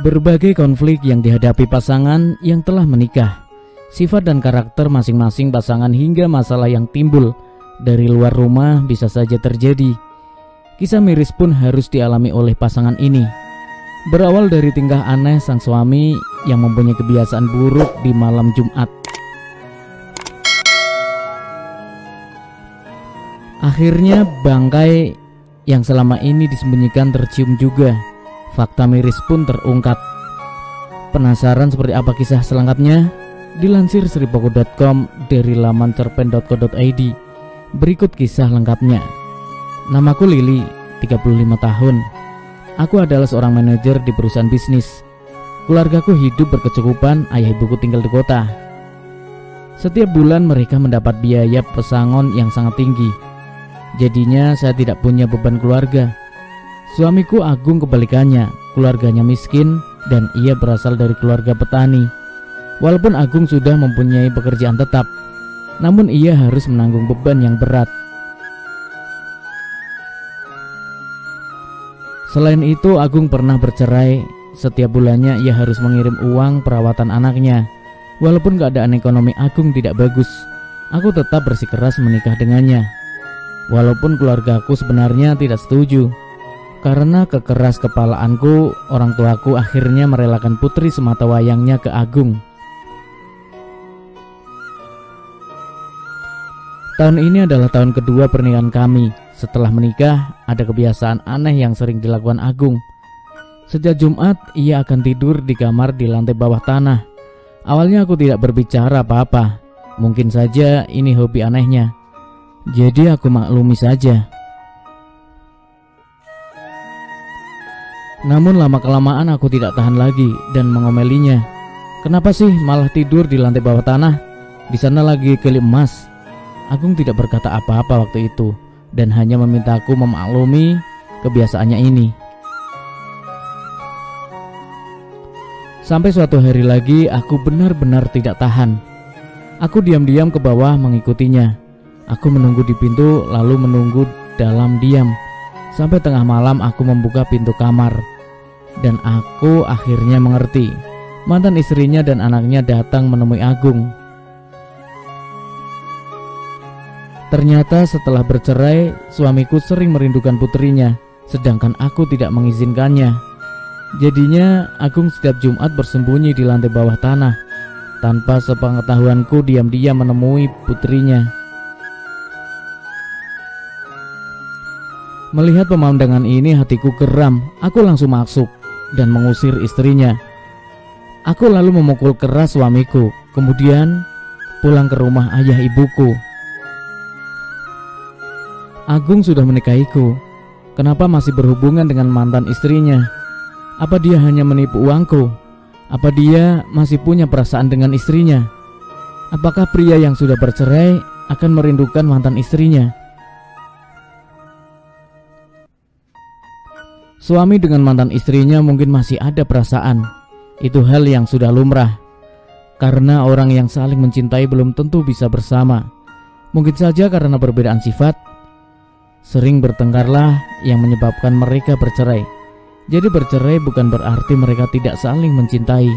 Berbagai konflik yang dihadapi pasangan yang telah menikah, sifat dan karakter masing-masing pasangan hingga masalah yang timbul dari luar rumah bisa saja terjadi. Kisah miris pun harus dialami oleh pasangan ini. Berawal dari tingkah aneh sang suami yang mempunyai kebiasaan buruk di malam Jumat. Akhirnya bangkai yang selama ini disembunyikan tercium juga. Fakta miris pun terungkap. Penasaran seperti apa kisah selengkapnya? Dilansir sripogo.com dari laman cerpen.co.id. Berikut kisah lengkapnya. Namaku Lili, 35 tahun. Aku adalah seorang manajer di perusahaan bisnis. Keluargaku hidup berkecukupan, ayah ibuku tinggal di kota. Setiap bulan mereka mendapat biaya pesangon yang sangat tinggi. Jadinya saya tidak punya beban keluarga. Suamiku Agung kebalikannya, keluarganya miskin dan ia berasal dari keluarga petani. Walaupun Agung sudah mempunyai pekerjaan tetap, namun ia harus menanggung beban yang berat. Selain itu, Agung pernah bercerai. Setiap bulannya ia harus mengirim uang perawatan anaknya. Walaupun keadaan ekonomi Agung tidak bagus, aku tetap bersikeras menikah dengannya. Walaupun keluargaku sebenarnya tidak setuju. Karena kekeras kepalaanku, orang tuaku akhirnya merelakan putri semata wayangnya ke Agung. Tahun ini adalah tahun kedua pernikahan kami. Setelah menikah, ada kebiasaan aneh yang sering dilakukan Agung. Sejak Jumat, ia akan tidur di kamar di lantai bawah tanah. Awalnya aku tidak berbicara apa-apa. Mungkin saja ini hobi anehnya. Jadi aku maklumi saja. Namun lama-kelamaan aku tidak tahan lagi dan mengomelinya. Kenapa sih malah tidur di lantai bawah tanah? Di sana lagi kelip emas. Agung tidak berkata apa-apa waktu itu dan hanya memintaku memaklumi kebiasaannya ini. Sampai suatu hari lagi aku benar-benar tidak tahan. Aku diam-diam ke bawah mengikutinya. Aku menunggu di pintu lalu menunggu dalam diam. Sampai tengah malam aku membuka pintu kamar. Dan aku akhirnya mengerti. Mantan istrinya dan anaknya datang menemui Agung. Ternyata setelah bercerai, suamiku sering merindukan putrinya, sedangkan aku tidak mengizinkannya. Jadinya Agung setiap Jumat bersembunyi di lantai bawah tanah. Tanpa sepengetahuanku diam-diam menemui putrinya. Melihat pemandangan ini hatiku geram. Aku langsung masuk dan mengusir istrinya. Aku lalu memukul keras suamiku. Kemudian pulang ke rumah ayah ibuku. Agung sudah menikahiku. Kenapa masih berhubungan dengan mantan istrinya? Apa dia hanya menipu uangku? Apa dia masih punya perasaan dengan istrinya? Apakah pria yang sudah bercerai akan merindukan mantan istrinya? Suami dengan mantan istrinya mungkin masih ada perasaan. Itu hal yang sudah lumrah. Karena orang yang saling mencintai belum tentu bisa bersama. Mungkin saja karena perbedaan sifat. Sering bertengkarlah yang menyebabkan mereka bercerai. Jadi bercerai bukan berarti mereka tidak saling mencintai.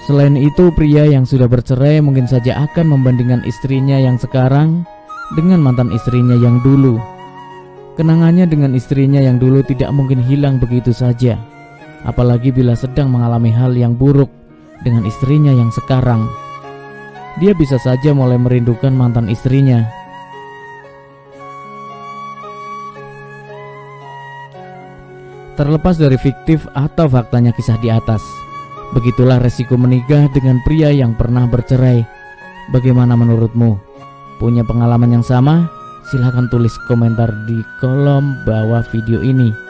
Selain itu, pria yang sudah bercerai mungkin saja akan membandingkan istrinya yang sekarang dengan mantan istrinya yang dulu. Kenangannya dengan istrinya yang dulu tidak mungkin hilang begitu saja, apalagi bila sedang mengalami hal yang buruk dengan istrinya yang sekarang. Dia bisa saja mulai merindukan mantan istrinya. Terlepas dari fiktif atau faktanya kisah di atas, begitulah resiko menikah dengan pria yang pernah bercerai. Bagaimana menurutmu? Punya pengalaman yang sama? Silahkan tulis komentar di kolom bawah video ini.